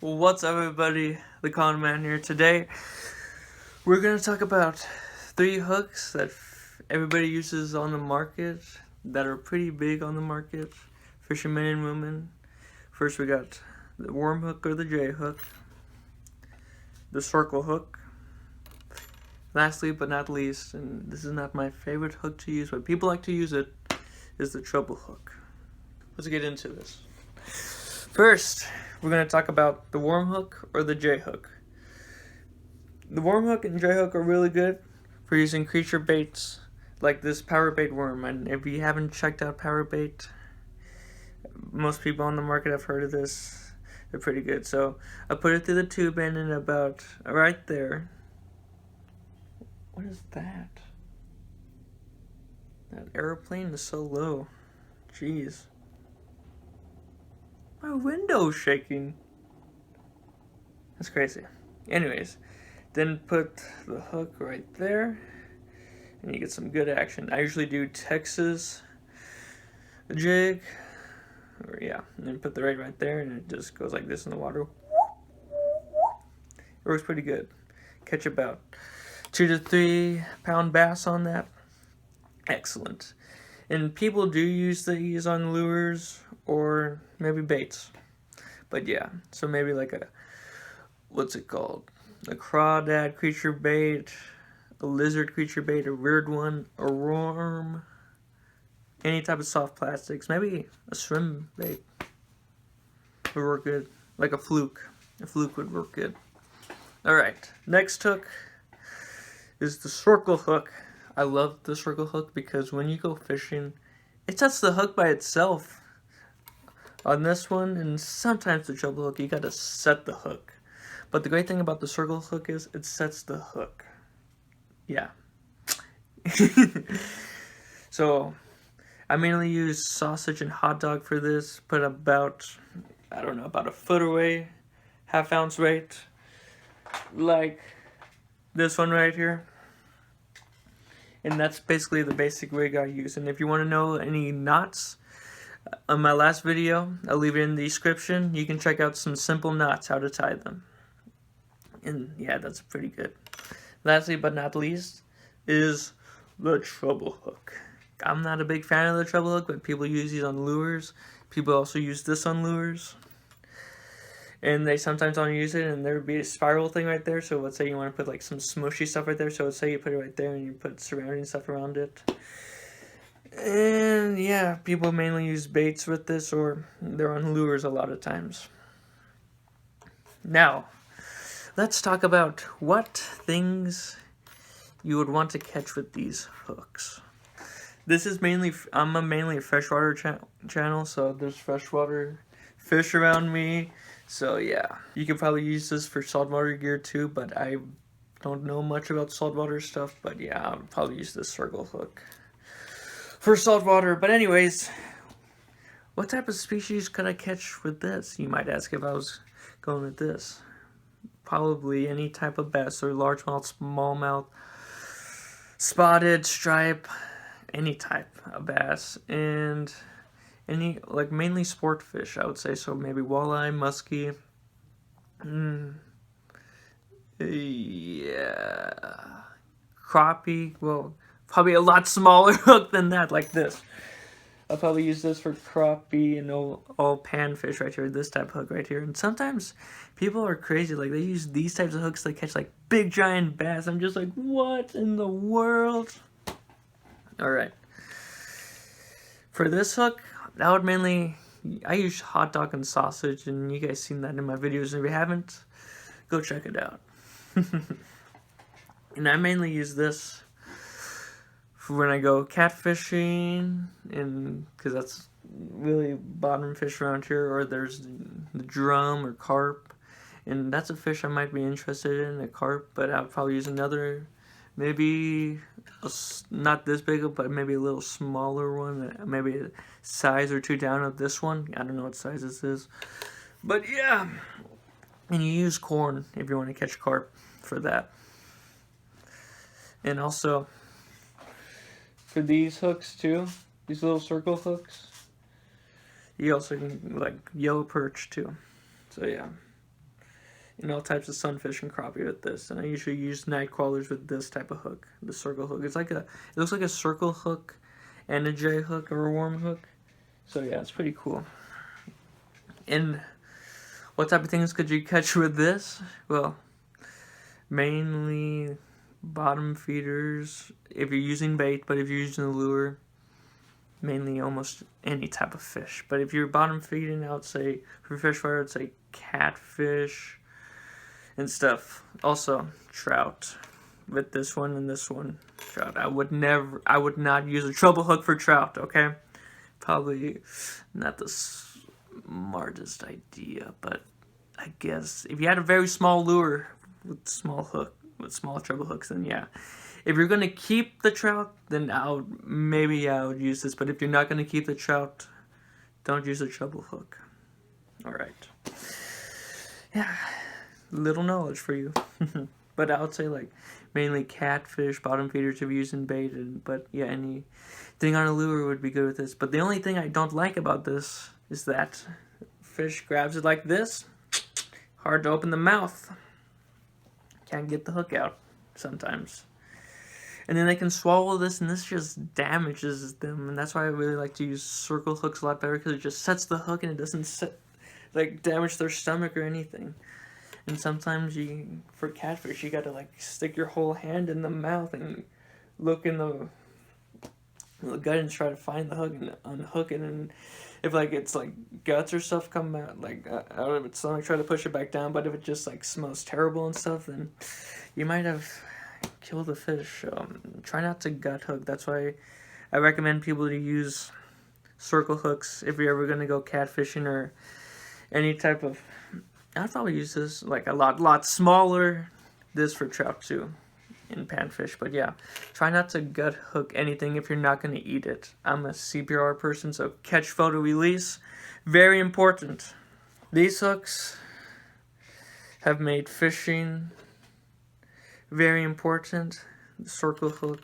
What's up, everybody? The Con Man here. Today, we're gonna talk about 3 hooks that everybody uses on the market that are pretty big on the market, fishermen and women. First, we got the worm hook or the J hook, the circle hook. Lastly, but not least, and this is not my favorite hook to use, but people like to use it, is the treble hook. Let's get into this. First, we're going to talk about the worm hook or the J hook. The worm hook and J hook are really good for using creature baits like this power bait worm. And if you haven't checked out power bait, most people on the market have heard of this. They're pretty good. So I put it through the tube and in about right there. What is that? That airplane is so low. Jeez. My window's shaking. That's crazy. Anyways, then put the hook right there, and you get some good action. I usually do Texas jig, or yeah, and then put the right there, and it just goes like this in the water. It works pretty good. Catch about 2 to 3 pound bass on that. Excellent. And people do use these on lures or maybe baits. But yeah, so maybe like a, what's it called? A crawdad creature bait, a lizard creature bait, a weird one, a worm, any type of soft plastics, maybe a shrimp bait would work good. Like a fluke. A fluke would work good. Alright, next hook is the circle hook. I love the circle hook because when you go fishing, it sets the hook by itself. On this one, and sometimes the treble hook, you gotta set the hook. But the great thing about the circle hook is it sets the hook. Yeah. So, I mainly use sausage and hot dog for this. Put about, I don't know, about a foot away, half-ounce weight. Like this one right here. And that's basically the basic rig I use. And if you want to know any knots, on my last video, I'll leave it in the description. You can check out some simple knots, how to tie them. And yeah, that's pretty good. Lastly but not least is the treble hook. I'm not a big fan of the treble hook, but people use these on lures. People also use this on lures. And they sometimes don't use it, and there would be a spiral thing right there. So let's say you want to put like some smushy stuff right there. So let's say you put it right there and you put surrounding stuff around it. And yeah, people mainly use baits with this, or they're on lures a lot of times. Now, let's talk about what things you would want to catch with these hooks. This is mainly, I'm mainly a freshwater channel, so there's freshwater fish around me. So yeah, you could probably use this for saltwater gear too, but I don't know much about saltwater stuff. But yeah, I'll probably use this circle hook for saltwater. But anyways, what type of species could I catch with this? You might ask if I was going with this. Probably any type of bass, or largemouth, smallmouth, spotted, stripe, any type of bass, and any, like, mainly sport fish, I would say. So maybe walleye, muskie. Yeah. Crappie. Well, probably a lot smaller hook than that, like this. I'll probably use this for crappie and all panfish right here, this type of hook right here. And sometimes people are crazy, like they use these types of hooks to catch like big giant bass. I'm just like, what in the world? Alright. For this hook, I would mainly, I use hot dog and sausage, and you guys seen that in my videos. If you haven't, go check it out. And I mainly use this for when I go catfishing, and because that's really bottom fish around here, or there's the drum or carp, and that's a fish I might be interested in, a carp, but I'll probably use another, maybe not this big, but maybe a little smaller one, maybe a size or 2 down of this one. I don't know what size this is, but yeah. And you use corn if you want to catch carp for that. And also for these hooks too, these little circle hooks, you also can like yellow perch too. So yeah. and all types of sunfish and crappie with this. And I usually use night crawlers with this type of hook, the circle hook. It looks like a circle hook and a J hook or a worm hook. So yeah, it's pretty cool. And what type of things could you catch with this? Well, mainly bottom feeders if you're using bait, but if you're using a lure, mainly almost any type of fish. But if you're bottom feeding, I would say for fish fire, I'd say catfish and stuff. Also trout with this one and this one. Trout. I would not use a treble hook for trout, okay? Probably not the smartest idea, but I guess if you had a very small lure with small treble hooks, then yeah. If you're gonna keep the trout, then I would use this. But if you're not gonna keep the trout, don't use a treble hook. All right. Yeah, little knowledge for you. But I would say like mainly catfish, bottom feeders if you're using bait, but yeah, anything on a lure would be good with this. But the only thing I don't like about this is that fish grabs it like this. Hard to open the mouth. Can't get the hook out sometimes. And then they can swallow this, and this just damages them. And that's why I really like to use circle hooks a lot better, because it just sets the hook and it doesn't damage their stomach or anything. And sometimes for catfish, you gotta like stick your whole hand in the mouth and look in the gut and try to find the hook and unhook it. And if like it's like guts or stuff come out out of its stomach, try to push it back down. But if it just like smells terrible and stuff, then you might have killed the fish. Try not to gut hook. That's why I recommend people to use circle hooks if you're ever gonna go catfishing or any type of. I'd probably use this like a lot smaller. This for trout too, in panfish. But yeah, try not to gut hook anything if you're not gonna eat it. I'm a CPR person, so catch, photo, release, very important. These hooks have made fishing very important. The circle hook,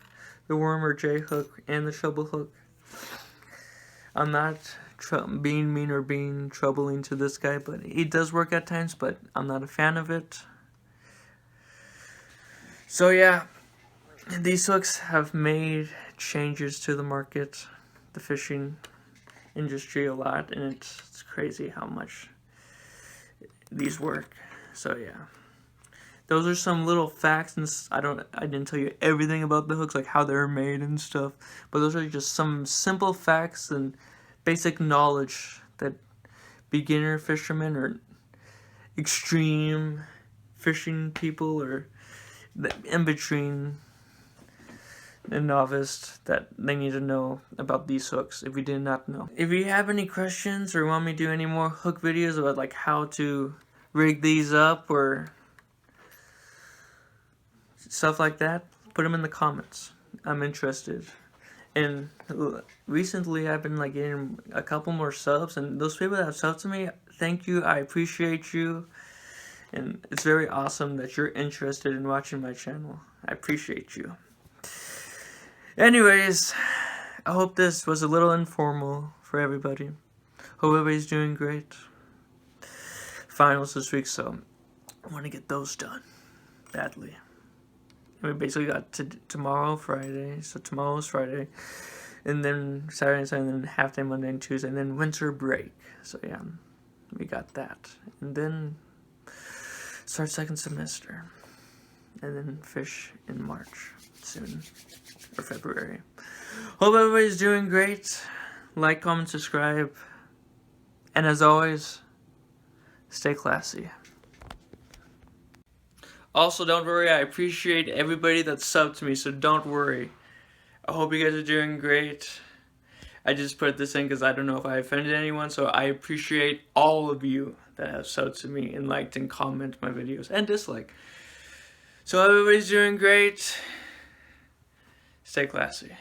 the worm or J hook, and the treble hook. I'm not being mean or being troubling to this guy, but it does work at times, but I'm not a fan of it. So yeah, these hooks have made changes to the market, the fishing industry a lot, and it's crazy how much these work. So yeah. Those are some little facts, and I didn't tell you everything about the hooks, like how they're made and stuff, but those are just some simple facts and basic knowledge that beginner fishermen or extreme fishing people or in between a novice that they need to know about these hooks if you did not know. If you have any questions or want me to do any more hook videos about like how to rig these up or stuff like that, put them in the comments. I'm interested. And recently I've been like getting a couple more subs, and those people that have subbed to me, thank you, I appreciate you. And it's very awesome that you're interested in watching my channel. I appreciate you. Anyways, I hope this was a little informal for everybody. Hope everybody's doing great. Finals this week, so I want to get those done badly. We basically got tomorrow, Friday, so tomorrow's Friday, and then Saturday and Sunday, and then half day Monday and Tuesday, and then winter break. So yeah, we got that. And then start second semester, and then fish in March soon, or February. Hope everybody's doing great. Like, comment, subscribe, and as always, stay classy. Also, don't worry, I appreciate everybody that subbed to me, so don't worry. I hope you guys are doing great. I just put this in because I don't know if I offended anyone, so I appreciate all of you that have subbed to me and liked and commented my videos, and dislike. So everybody's doing great. Stay classy.